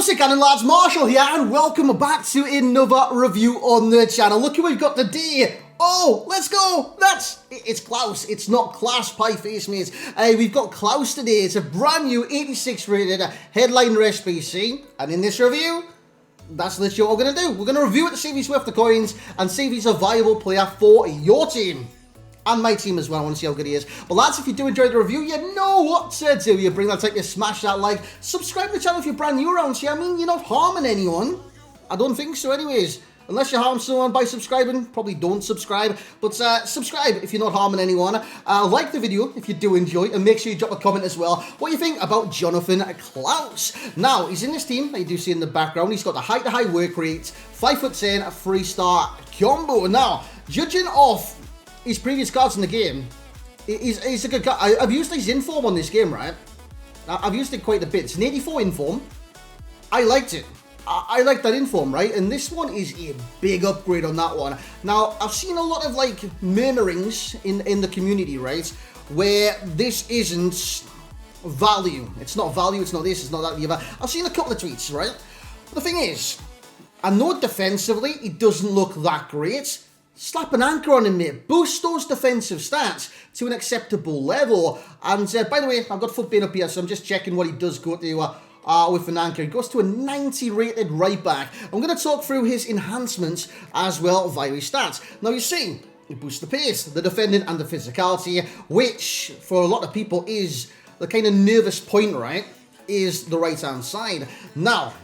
How's it going, lads? Marshall here, and welcome back to another review on the channel. Look who we've got today. Oh, let's go. It's Klaus. It's not Class Pie Face, mates. We've got Klaus today. It's a brand new 86 rated headline race PC. And in this review, that's literally what we're going to do. We're going to review it to see if he's worth the coins and see if he's a viable player for your team. And my team as well. I want to see how good he is. But lads, if you do enjoy the review, you know what to do. You bring that type, you smash that like. Subscribe to the channel if you're brand new around here. I mean, you're not harming anyone. I don't think so anyways. Unless you harm someone by subscribing, probably don't subscribe. But subscribe if you're not harming anyone. Like the video if you do enjoy it. And make sure you drop a comment as well. What you think about Jonathan Klaus. Now, he's in this team that you do see in the background. He's got the high work rate. 5'10", 3-star combo. Now, judging off his previous cards in the game, he's a good card. I've used his inform on this game, right? I've used it quite a bit. It's an 84 inform. I liked it. I like that inform, right? And this one is a big upgrade on that one. Now, I've seen a lot of like murmurings in the community, right? Where this isn't value. It's not value, it's not this, it's not that, the other. I've seen a couple of tweets, right? The thing is, I know defensively it doesn't look that great. Slap an anchor on him, mate. Boost those defensive stats to an acceptable level. And by the way, I've got FUT up here, so I'm just checking what he does go to with an anchor. He goes to a 90 rated right back. I'm going to talk through his enhancements as well via his stats. Now you see, he boosts the pace, the defending and the physicality, which for a lot of people is the kind of nervous point, right? Is the right hand side. Now,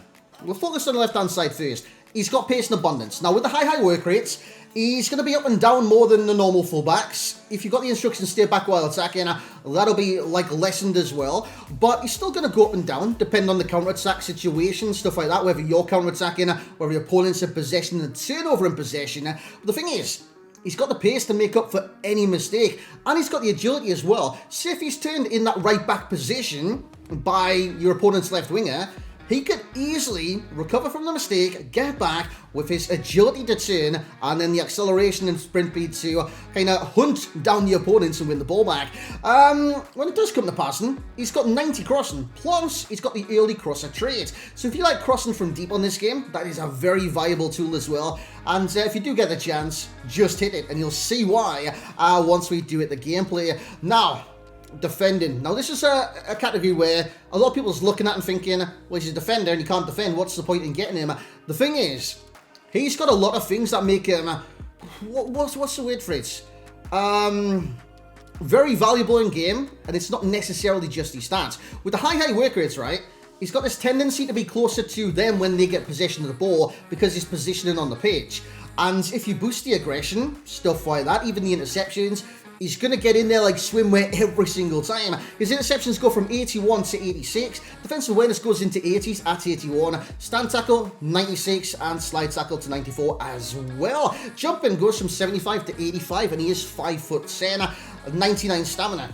we'll focus on the left hand side first. He's got pace and abundance. Now with the high work rates, he's going to be up and down more than the normal fullbacks. If you've got the instructions stay back while attacking, that'll be like lessened as well. But he's still going to go up and down, depending on the counter-attack situation, stuff like that, whether you're counter-attacking, whether your opponent's in possession and turnover in possession. But the thing is, he's got the pace to make up for any mistake, and he's got the agility as well. See if he's turned in that right-back position by your opponent's left winger, he could easily recover from the mistake, get back with his agility to turn, and then the acceleration and sprint speed to kind of hunt down the opponents and win the ball back. When it does come to passing, he's got 90 crossing, plus he's got the early crosser trait. So if you like crossing from deep on this game, that is a very viable tool as well. And if you do get the chance, just hit it, and you'll see why once we do it the gameplay. Now, defending. Now this is a category where a lot of people's looking at and thinking, well, he's a defender and he can't defend, what's the point in getting him? The thing is, he's got a lot of things that make him, what's the word for it? Very valuable in game, and it's not necessarily just his stats. With the high work rates, right, he's got this tendency to be closer to them when they get possession of the ball because he's positioning on the pitch. And if you boost the aggression, stuff like that, even the interceptions, he's going to get in there like swimwear every single time. His interceptions go from 81 to 86. Defensive awareness goes into 80s at 81. Stand tackle, 96. And slide tackle to 94 as well. Jumping goes from 75 to 85. And he is 5'10", 99 stamina.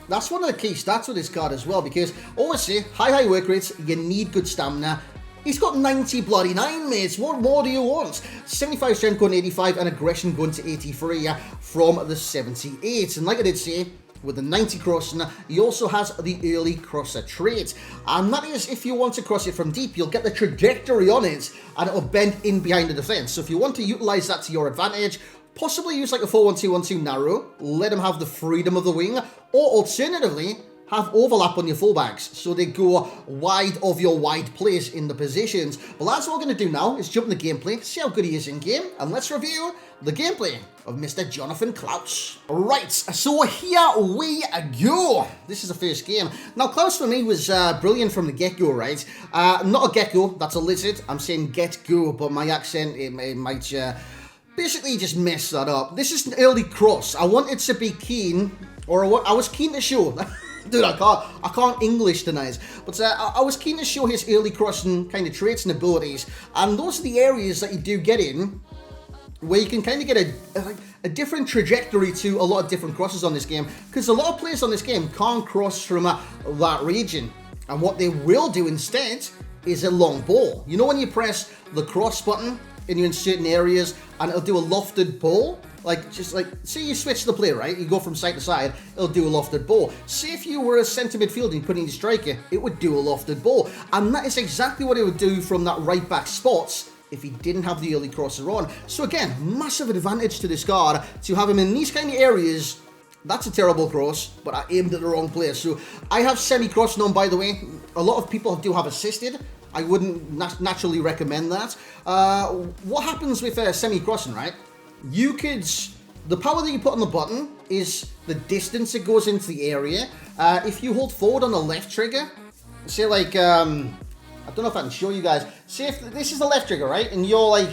That's one of the key stats with this card as well. Because obviously, high work rates, you need good stamina. He's got 90 bloody 9, mates. What more do you want? 75 strength going to 85 and aggression going to 83 from the 78. And like I did say, with the 90 crossing, he also has the early crosser trait. And that is, if you want to cross it from deep, you'll get the trajectory on it and it'll bend in behind the defense. So if you want to utilize that to your advantage, possibly use like a 4-1-2-1-2 narrow, let him have the freedom of the wing, or alternatively, have overlap on your fullbacks, so they go wide of your wide plays in the positions. But that's what we're going to do now, is jump in the gameplay, see how good he is in game, and let's review the gameplay of Mr. Jonathan Klaus. Right, so here we go. This is the first game. Now, Klaus for me was brilliant from the get-go, right? Not a gecko, that's a lizard. I'm saying get-go, but my accent, it might basically just mess that up. This is an early cross. I wanted to be keen, or I was keen to show... Dude, I can't English tonight. But I was keen to show his early crossing kind of traits and abilities. And those are the areas that you do get in where you can kind of get a different trajectory to a lot of different crosses on this game. Because a lot of players on this game can't cross from that region. And what they will do instead is a long ball. You know when you press the cross button and you're in certain areas and it'll do a lofted ball? Like, just like, say you switch the play, right? You go from side to side, it'll do a lofted ball. Say if you were a centre midfielder and you put in your striker, it would do a lofted ball. And that is exactly what it would do from that right back spot if he didn't have the early crosser on. So again, massive advantage to this card to have him in these kind of areas. That's a terrible cross, but I aimed at the wrong place. So I have semi-crossing on, by the way. A lot of people do have assisted. I wouldn't naturally recommend that. What happens with semi-crossing, right? You could... The power that you put on the button is the distance it goes into the area. If you hold forward on the left trigger, say like... I don't know if I can show you guys. Say if this is the left trigger, right? And you're like...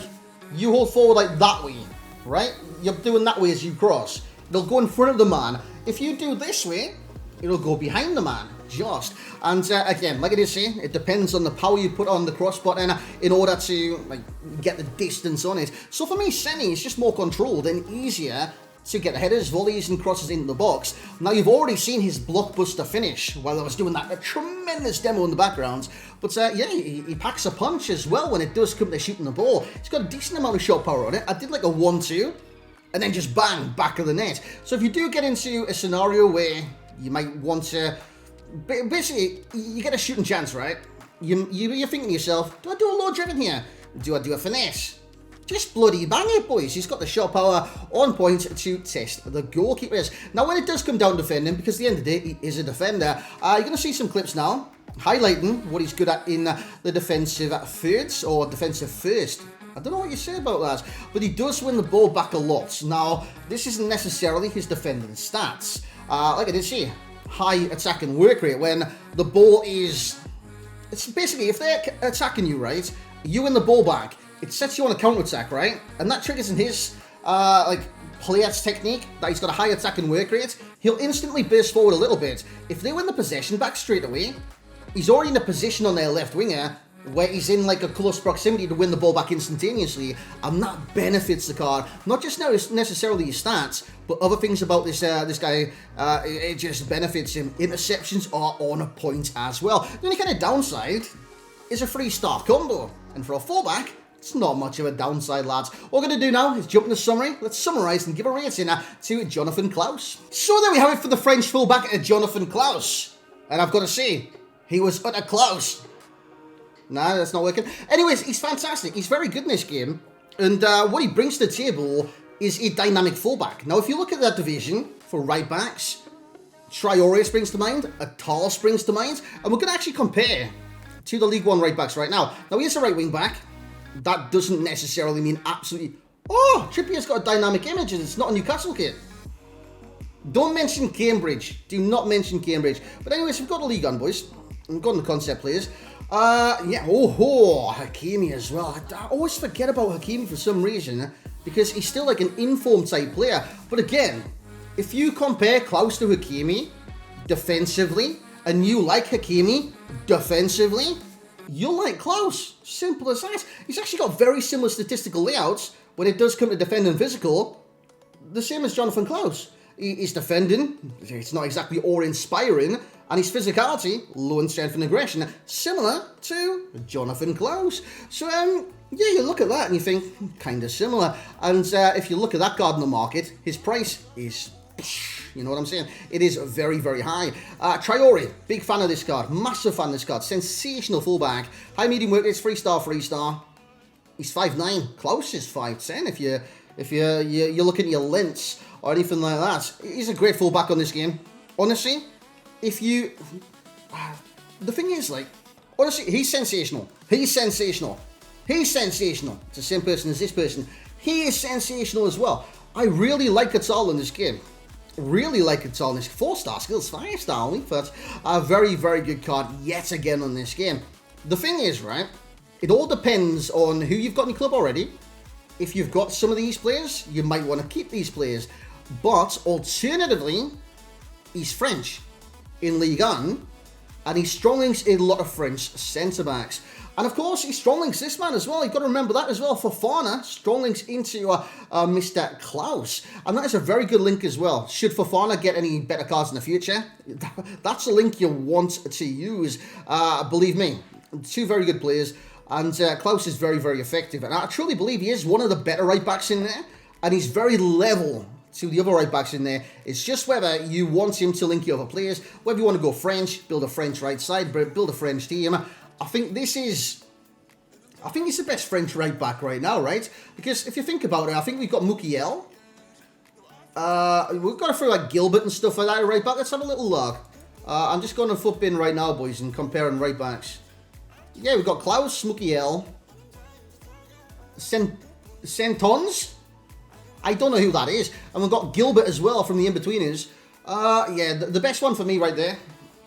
You hold forward like that way, right? You're doing that way as you cross. It'll go in front of the man. If you do this way, it'll go behind the man, just. And again, like I did say, it depends on the power you put on the cross button in order to like get the distance on it. So for me, semi is just more controlled and easier to get the headers, volleys, and crosses into the box. Now, you've already seen his blockbuster finish while I was doing that tremendous demo in the background. But yeah, he packs a punch as well when it does come to shooting the ball. He's got a decent amount of shot power on it. I did like a 1-2. And then just bang, back of the net. So if you do get into a scenario where you might want to... Basically, you get a shooting chance, right? You're thinking to yourself, do I do a low driven here? Do I do a finesse? Just bloody bang it, boys. He's got the shot power on point to test the goalkeepers. Now, when it does come down to defending, because at the end of the day, he is a defender, you're going to see some clips now highlighting what he's good at in the defensive thirds or defensive first. I don't know what you say about that, but he does win the ball back a lot. Now, this isn't necessarily his defending stats. Like I did say, high attacking work rate when the ball is... It's basically, if they're attacking you, right, you win the ball back, it sets you on a counter-attack, right? And that triggers in his, like, player's technique, that he's got a high attacking work rate. He'll instantly burst forward a little bit. If they win the possession back straight away, he's already in a position on their left winger where he's in like a close proximity to win the ball back instantaneously, and that benefits the card. Not just necessarily his stats, but other things about this this guy. It just benefits him. Interceptions are on a point as well. The only kind of downside is a 3-star combo, and for a fullback, it's not much of a downside, lads. What we're going to do now is jump into summary. Let's summarise and give a rating to Jonathan CLAUSS. So there we have it for the French fullback, Jonathan CLAUSS. And I've got to say, he was utter Klaus. Nah, that's not working. Anyways, he's fantastic. He's very good in this game. And what he brings to the table is a dynamic fullback. Now, if you look at that division for right backs, Traore springs to mind, Atal springs to mind, and we're going to actually compare to the League One right backs right now. Now, he is a right wing back. That doesn't necessarily mean absolutely... Oh, Trippier's got a dynamic image and it's not a Newcastle kit. Don't mention Cambridge. Do not mention Cambridge. But anyways, we've got the League On, boys. We've got the concept players. Yeah, Hakimi as well. I always forget about Hakimi for some reason, because he's still like an informed type player. But again, if you compare CLAUSS to Hakimi defensively, and you like Hakimi defensively, you'll like CLAUSS. Simple as that. He's actually got very similar statistical layouts when it does come to defending physical, the same as Jonathan CLAUSS. He's defending, it's not exactly awe-inspiring, and his physicality, low in strength and aggression, similar to Jonathan CLAUSS. So, yeah, you look at that and you think, kind of similar. And if you look at that card in the market, his price is, you know what I'm saying? It is very, very high. Traore, big fan of this card, massive fan of this card, sensational fullback, high medium work rates, 3-star, 3-star. He's 5'9", CLAUSS is 5'10", if you're looking at your lengths or anything like that. He's a great fullback on this game. Honestly, if you... The thing is, like, honestly, he's sensational. He's sensational. He's sensational. It's the same person as this person. He is sensational as well. I really like Atal in this game. Really like Atal in this. 4-star skills, 5-star only, but a very, very good card yet again on this game. The thing is, right, it all depends on who you've got in your club already. If you've got some of these players, you might want to keep these players. But alternatively, he's French in Ligue 1, and he strong links a lot of French centre-backs. And of course, he strong links this man as well. You've got to remember that as well. Fofana strong links into Mr. CLAUSS. And that is a very good link as well. Should Fofana get any better cards in the future, that's a link you want to use. Believe me, two very good players. And CLAUSS is very, very effective. And I truly believe he is one of the better right-backs in there. and he's very level to the other right backs in there. It's just whether you want him to link your other players, whether you want to go French, build a French right side, build a French team. I think he's the best French right back right now, right? Because if you think about it, I think we've got Mukiel. We've got to throw like Gilbert and stuff like that right back. Let's have a little look. I'm just going to FUT bin right now, boys, and comparing right backs. Yeah, we've got CLAUSS, Mukiel, Sentons. I don't know who that is. And we've got Gilbert as well from the in-betweeners. Yeah, the best one for me right there.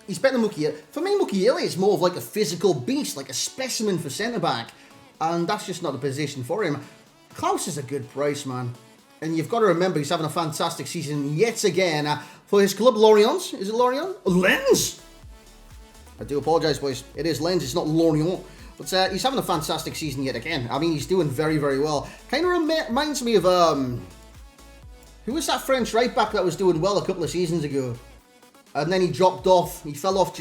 He's better than Mukiele. For me, Mukiele is more of like a physical beast, like a specimen for centre-back. And that's just not the position for him. CLAUSS is a good price, man. And you've got to remember he's having a fantastic season yet again for his club, Lorient. Is it Lorient? Lens! I do apologise, boys. It is Lens, it's not Lorient. But he's having a fantastic season yet again. I mean, he's doing very, very well. Kind of reminds me of, who was that French right back that was doing well a couple of seasons ago? And then he dropped off. He fell off,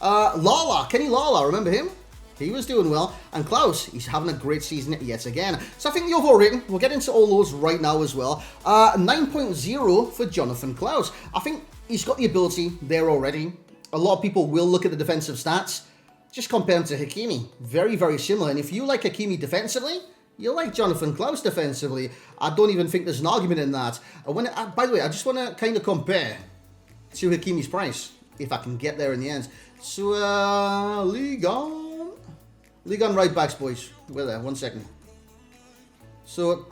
Lala, Kenny Lala, remember him? He was doing well. And CLAUSS, he's having a great season yet again. So I think the overall rating, we'll get into all those right now as well. 9.0 for Jonathan CLAUSS. I think he's got the ability there already. A lot of people will look at the defensive stats. Just compare him to Hakimi. Very, very similar. And if you like Hakimi defensively, you like Jonathan CLAUSS defensively. I don't even think there's an argument in that. By the way, I just want to kind of compare to Hakimi's price, if I can get there in the end. So, Ligue 1 right backs, boys. We're there, 1 second. So,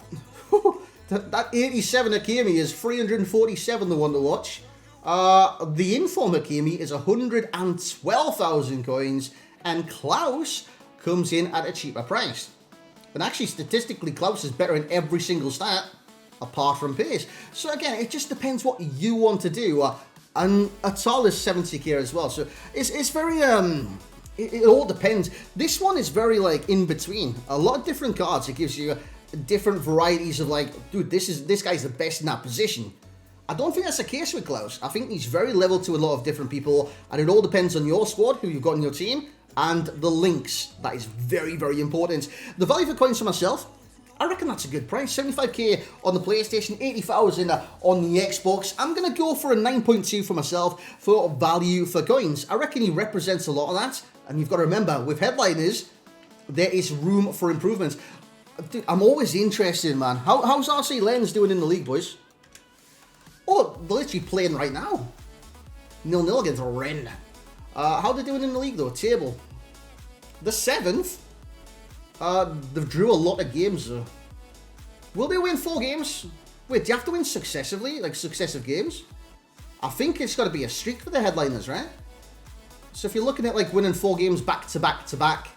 that 87 Hakimi is 347 the one to watch. The Inform Hakimi is 112,000 coins, and CLAUSS comes in at a cheaper price. And actually, statistically, CLAUSS is better in every single stat, apart from pace. So again, it just depends what you want to do. And Atal is 70k as well. So it's very, it all depends. This one is very, like, in between. A lot of different cards. It gives you different varieties of, like, dude, this guy's the best in that position. I don't think that's the case with CLAUSS. I think he's very level to a lot of different people, and it all depends on your squad, who you've got in your team, and the links. That is very, very important. The value for coins for myself, I reckon that's a good price. 75k on the PlayStation, 80,000 on the Xbox. I'm going to go for a 9.2 for myself for value for coins. I reckon he represents a lot of that, and you've got to remember, with headliners, there is room for improvement. Dude, I'm always interested, man. How's RC Lens doing in the league, boys? Oh, they're literally playing right now. 0-0 against Rennes. How are they doing in the league, though? Table. The 7th. They've drew a lot of games, though. Will they win 4 games? Wait, do you have to win successively? Like, successive games? I think it's got to be a streak for the headliners, right? So if you're looking at, like, winning 4 games back to back to back,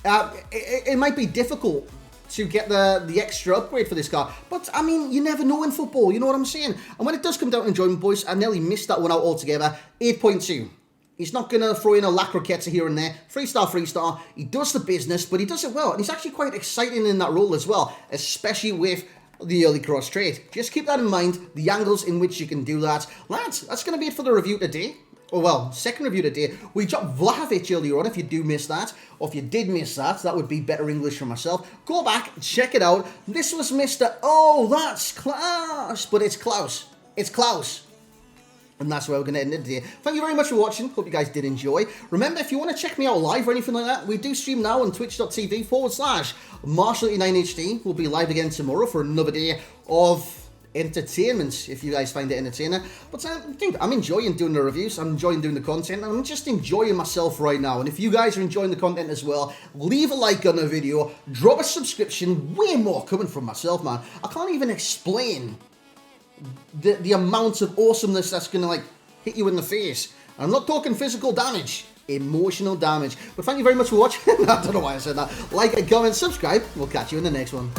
it might be difficult to get the extra upgrade for this card. But, I mean, you never know in football, you know what I'm saying? And when it does come down to enjoyment, boys, I nearly missed that one out altogether. 8.2. He's not going to throw in a La Croqueta here and there. 3-star. He does the business, but he does it well. And he's actually quite exciting in that role as well, especially with the early cross trade. Just keep that in mind, the angles in which you can do that. Lads, that's going to be it for the review today. Oh, well, second review today. We dropped Vlahovic earlier on. If you do miss that, or if you did miss that, that would be better English for myself. Go back, check it out. This was Mr. Oh, that's CLAUSS. But it's CLAUSS. It's CLAUSS. And that's where we're going to end it today. Thank you very much for watching. Hope you guys did enjoy. Remember, if you want to check me out live or anything like that, we do stream now on twitch.tv/Marshall89HD. We'll be live again tomorrow for another day of entertainment, if you guys find it entertaining. But dude, I'm enjoying doing the reviews. I'm enjoying doing the content. I'm just enjoying myself right now. And if you guys are enjoying the content as well, leave a like on the video. Drop a subscription. Way more coming from myself, man. I can't even explain the amount of awesomeness that's going to, like, hit you in the face. I'm not talking physical damage, emotional damage. But thank you very much for watching. I don't know why I said that. Like and comment, subscribe. We'll catch you in the next one.